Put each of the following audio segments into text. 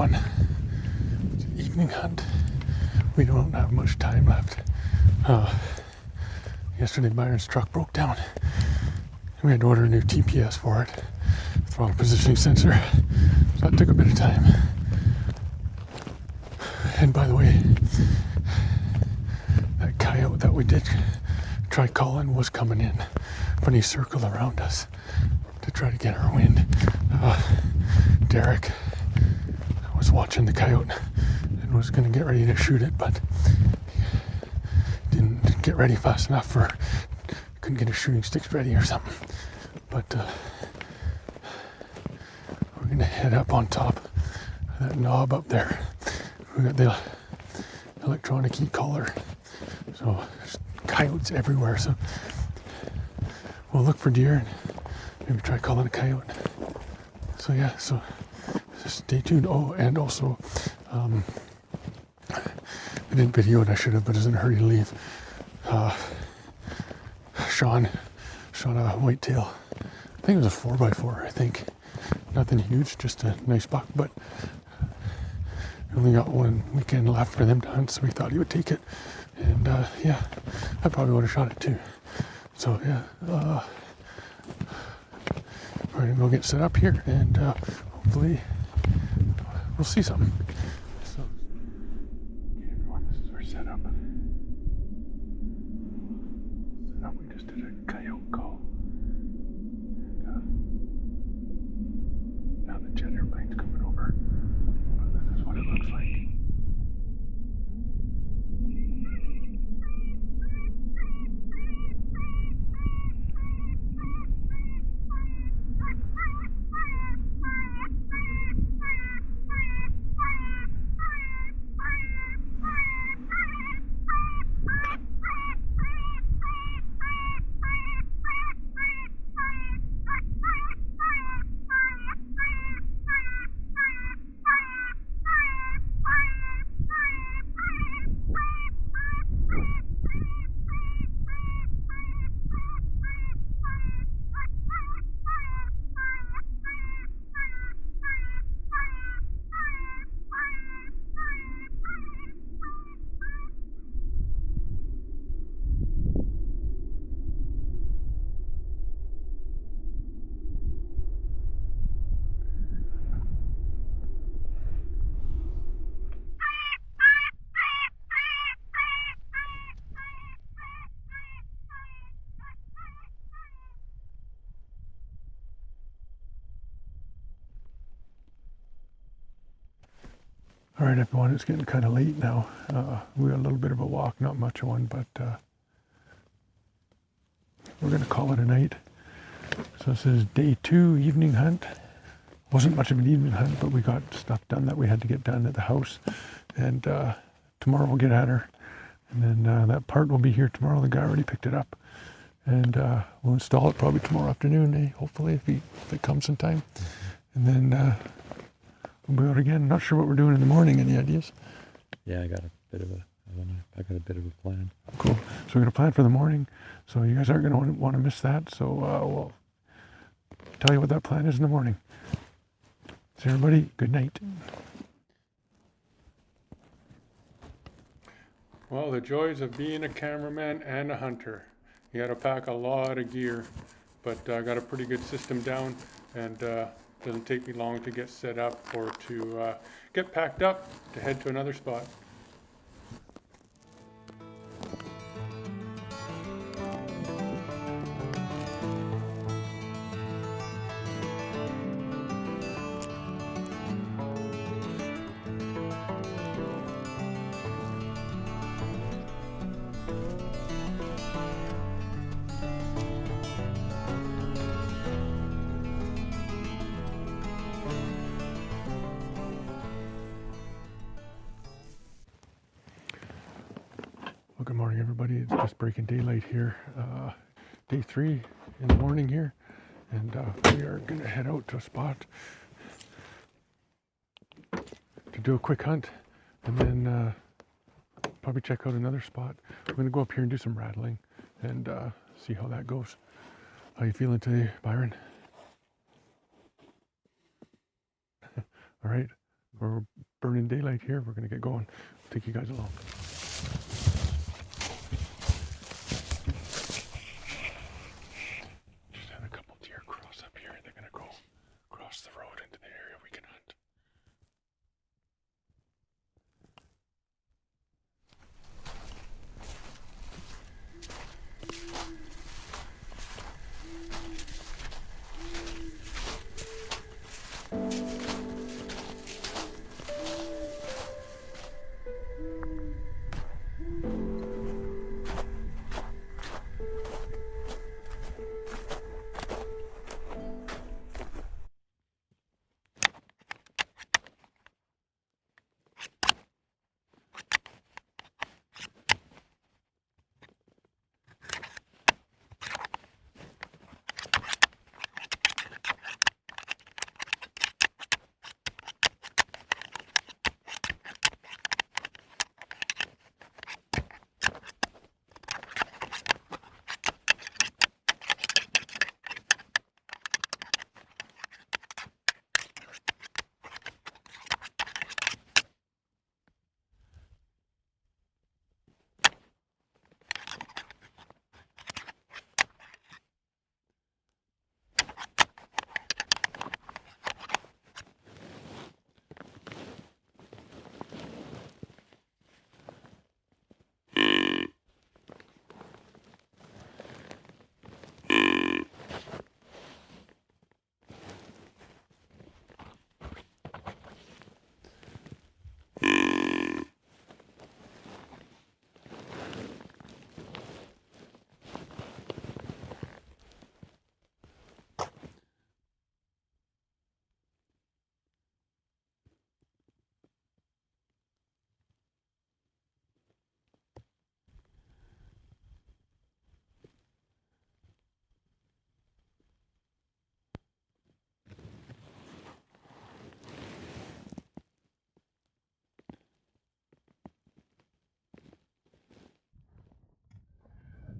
everyone. It's an evening hunt. We don't have much time left. Yesterday Byron's truck broke down. We had to order a new TPS for it, throttle positioning sensor. So that took a bit of time. And by the way, that coyote that we did try calling was coming in, but he circled around us to try to get our wind. Derek was watching the coyote and was going to get ready to shoot it, but didn't get ready fast enough, or couldn't get his shooting sticks ready or something. But we're going to head up on top of that knob up there. We got the electronic e-collar, so there's coyotes everywhere. So we'll look for deer and maybe try calling a coyote. So yeah, so just stay tuned. Oh, and also, I didn't video it, I should have, but I was in a hurry to leave. Sean a whitetail. I think it was a 4x4, I think. Nothing huge, just a nice buck, but we only got one weekend left for them to hunt, so we thought he would take it. And yeah, I probably would have shot it too. So yeah, we're gonna go get set up here, and hopefully we'll see something. So, okay, everyone, this is our setup. We just did a coyote call. And now the jet airplane's coming over. But this is what it looks like. All right, everyone, it's getting kind of late now. We got a little bit of a walk, not much of one, but we're going to call it a night. So this is day 2 evening hunt. Wasn't much of an evening hunt, but we got stuff done that we had to get done at the house. And tomorrow we'll get at her. And then that part will be here tomorrow. The guy already picked it up. And we'll install it probably tomorrow afternoon, if it comes in time. And then we'll be out again. Not sure what we're doing in the morning. Any ideas? Yeah, I got a bit of a plan. Cool. So we're going to plan for the morning. So you guys aren't going to want to miss that. So we'll tell you what that plan is in the morning. So everybody, good night. Well, the joys of being a cameraman and a hunter. You got to pack a lot of gear, but I got a pretty good system down, and doesn't take me long to get set up or to get packed up to head to another spot. Good morning, everybody. It's just breaking daylight here. Day 3 in the morning here, and we are going to head out to a spot to do a quick hunt, and then probably check out another spot. We're going to go up here and do some rattling and see how that goes. How you feeling today, Byron? All right. We're burning daylight here. We're going to get going. I'll take you guys along. Just had a couple deer cross up here. They're going to go across the road into the area we can hunt.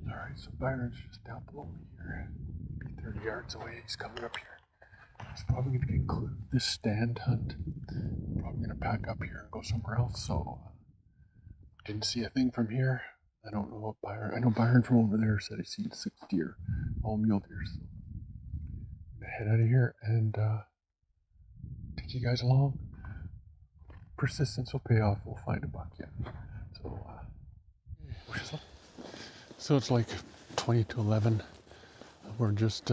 Alright, so Byron's just down below me here. Maybe 30 yards away. He's coming up here. He's probably going to conclude this stand hunt. Probably going to pack up here and go somewhere else. So, didn't see a thing from here. I don't know what Byron. I know Byron from over there said he's seen 6 deer, all mule deer. So, I'm going to head out of here and take you guys along. Persistence will pay off. We'll find a buck yet. So, wish us luck. So it's like 20 to 11. We're just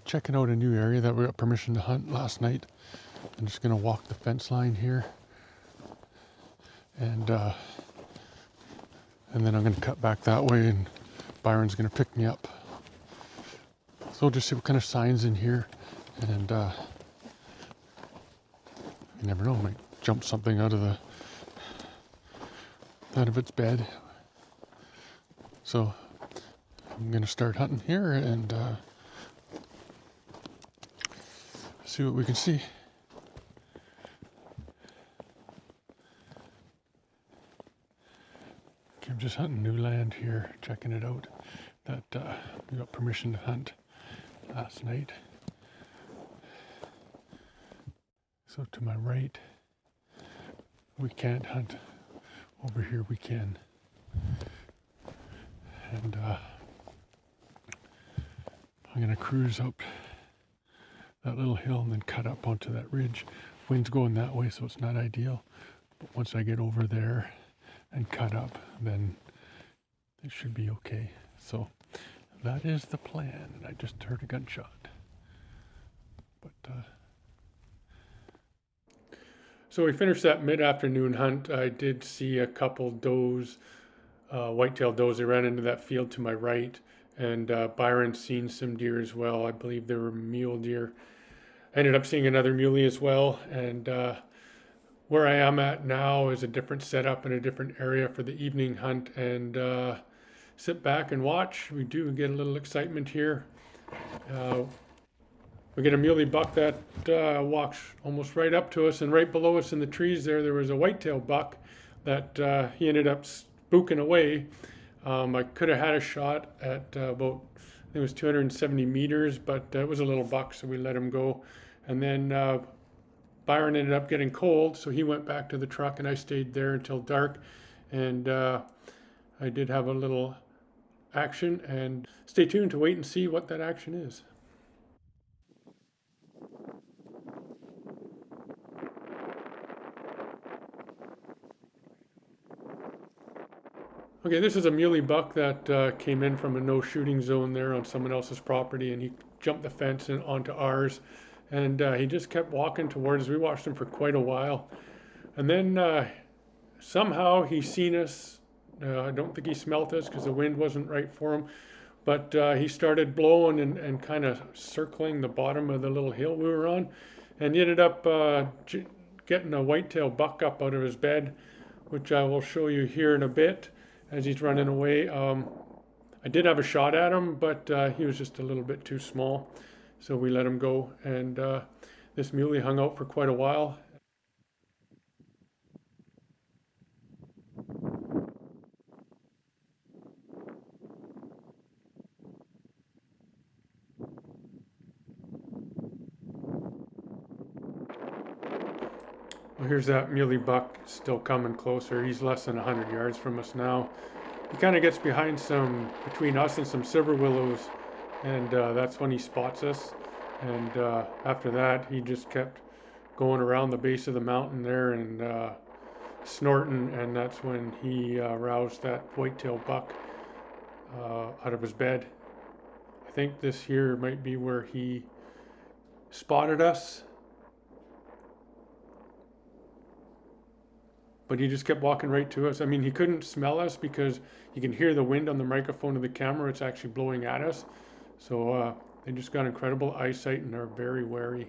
checking out a new area that we got permission to hunt last night. I'm just gonna walk the fence line here, and then I'm gonna cut back that way, and Byron's gonna pick me up. So we'll just see what kind of signs in here, and you never know, might jump something out of its bed. So I'm gonna start hunting here and see what we can see. Okay, I'm just hunting new land here, checking it out. That we got permission to hunt last night. So to my right, we can't hunt. Over here we can. And I'm gonna cruise up that little hill and then cut up onto that ridge. Wind's going that way, so it's not ideal. But once I get over there and cut up, then it should be okay. So that is the plan. And I just heard a gunshot. But so we finished that mid-afternoon hunt. I did see a couple does, whitetail does. They ran into that field to my right, and Byron seen some deer as well. I believe they were mule deer. I ended up seeing another muley as well, and where I am at now is a different setup in a different area for the evening hunt, and sit back and watch. We do get a little excitement here. We get a muley buck that walks almost right up to us, and right below us in the trees there was a whitetail buck that he ended up spooking away. I could have had a shot at about, I think it was 270 meters, but it was a little buck, so we let him go. And then Byron ended up getting cold, so he went back to the truck, and I stayed there until dark. And I did have a little action, and stay tuned to wait and see what that action is. Okay, this is a muley buck that came in from a no shooting zone there on someone else's property, and he jumped the fence and onto ours, and he just kept walking towards us. We watched him for quite a while, and then somehow he seen us. I don't think he smelt us because the wind wasn't right for him, but he started blowing and kind of circling the bottom of the little hill we were on, and he ended up getting a whitetail buck up out of his bed, which I will show you here in a bit as he's running away. I did have a shot at him, but he was just a little bit too small, so we let him go, and this muley hung out for quite a while. Well, here's that muley buck still coming closer. He's less than 100 yards from us now. He kind of gets between us and some silver willows, and that's when he spots us. And after that, he just kept going around the base of the mountain there and snorting, and that's when he roused that whitetail buck out of his bed. I think this here might be where he spotted us. But he just kept walking right to us. I mean, he couldn't smell us because you can hear the wind on the microphone of the camera. It's actually blowing at us. So they just got incredible eyesight and are very wary.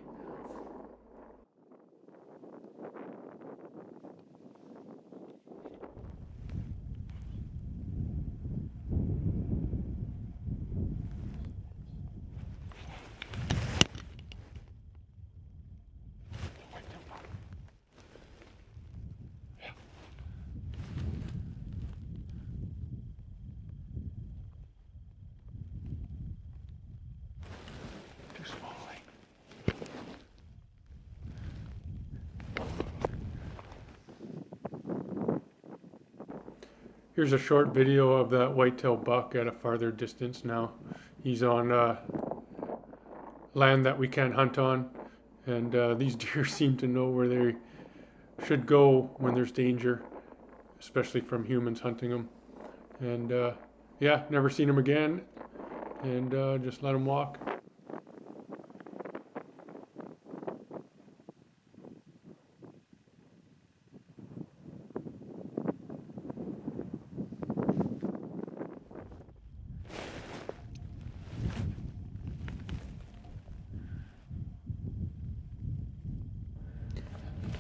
Here's a short video of that whitetail buck at a farther distance now. He's on land that we can't hunt on, and these deer seem to know where they should go when there's danger, especially from humans hunting them. And yeah, never seen him again, and just let him walk.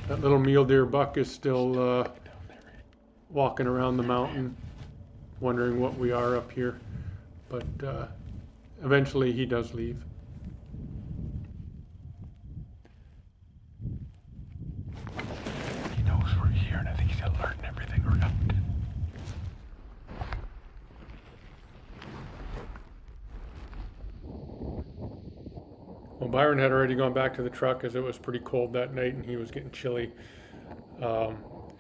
That little mule deer buck is still walking around the mountain, wondering what we are up here. But eventually he does leave. He knows we're here, and I think he's alerting everything around. Well, Byron had already gone back to the truck as it was pretty cold that night and he was getting chilly.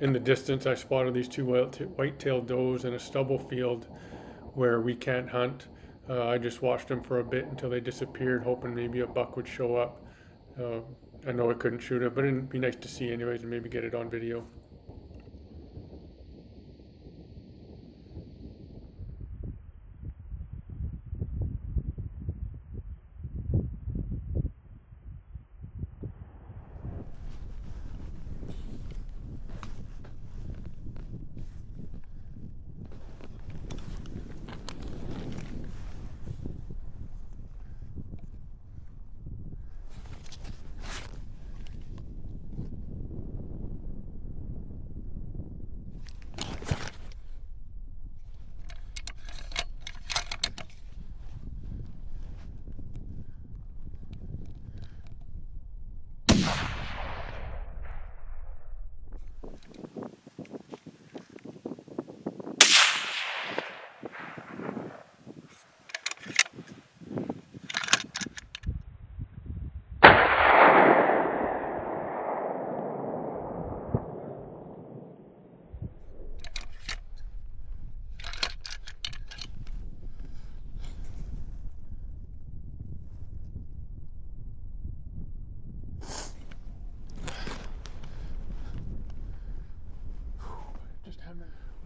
In the distance, I spotted these two white-tailed does in a stubble field where we can't hunt. I just watched them for a bit until they disappeared, hoping maybe a buck would show up. I know I couldn't shoot it, but it'd be nice to see anyways and maybe get it on video.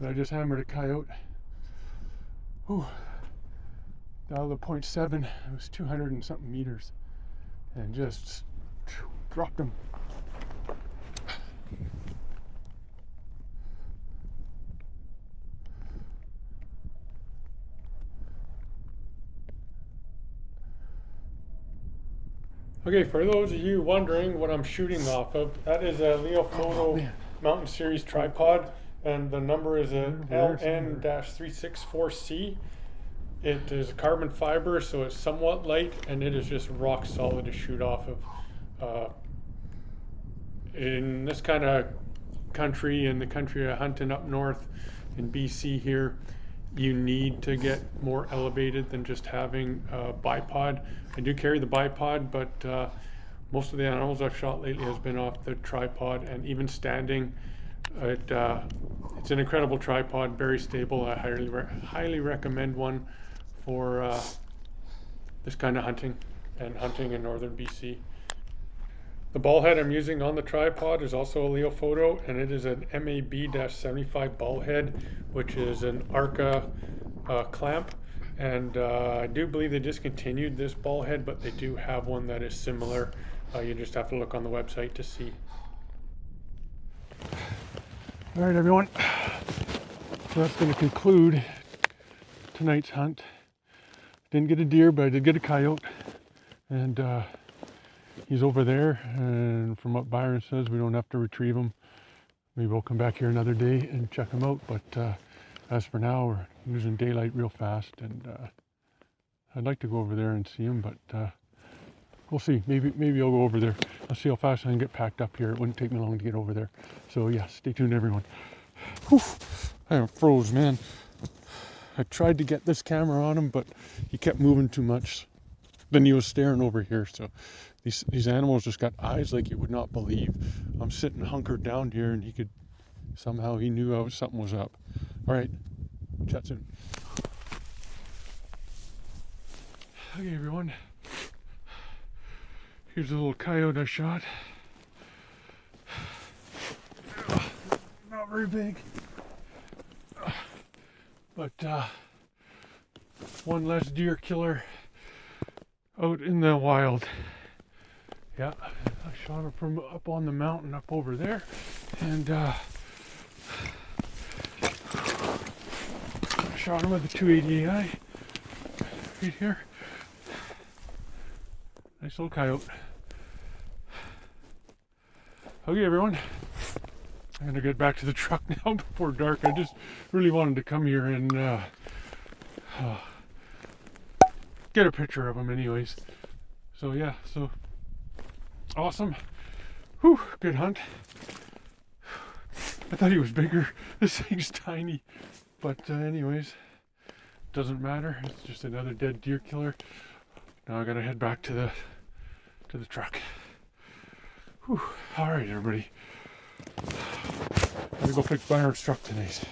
But I just hammered a coyote. Whew. Dialed a 0.7. It was 200 and something meters. And just dropped him. Okay, for those of you wondering what I'm shooting off of, that is a Leofoto Mountain Series tripod, and the number is a LN-364C. It is carbon fiber, so it's somewhat light, and it is just rock solid to shoot off of. In this kind of country, in the country of hunting up north in BC here, you need to get more elevated than just having a bipod. I do carry the bipod, but most of the animals I've shot lately has been off the tripod, and even standing, it's an incredible tripod, very stable. I highly recommend one for this kind of hunting and hunting in northern BC. The ball head I'm using on the tripod is also a Leofoto, and it is an MAB-75 ball head, which is an ARCA clamp. And I do believe they discontinued this ball head, but they do have one that is similar. You just have to look on the website to see. All right, everyone. So that's going to conclude tonight's hunt. Didn't get a deer, but I did get a coyote. And he's over there, and from what Byron says, we don't have to retrieve him. Maybe we'll come back here another day and check him out, but as for now, we're losing daylight real fast, and I'd like to go over there and see him, but we'll see. Maybe I'll go over there. I'll see how fast I can get packed up here. It wouldn't take me long to get over there. So yeah, stay tuned, everyone. Whew, I am froze, man. I tried to get this camera on him, but he kept moving too much. Then he was staring over here, so these animals just got eyes like you would not believe. I'm sitting hunkered down here, and he knew something was up. All right, chat soon. Okay, everyone. Here's a little coyote I shot. Not very big, but one less deer killer out in the wild. Yeah, I shot him from up on the mountain up over there, and I shot him with a 280 AI right here. Nice little coyote. Okay, everyone. I'm gonna get back to the truck now before dark. I just really wanted to come here and get a picture of him anyways. So yeah, so awesome. Whew, good hunt. I thought he was bigger. This thing's tiny. But anyways, doesn't matter. It's just another dead deer killer. Now I gotta head back to the truck. Whew. All right, everybody. Gotta go fix Byron's truck tonight.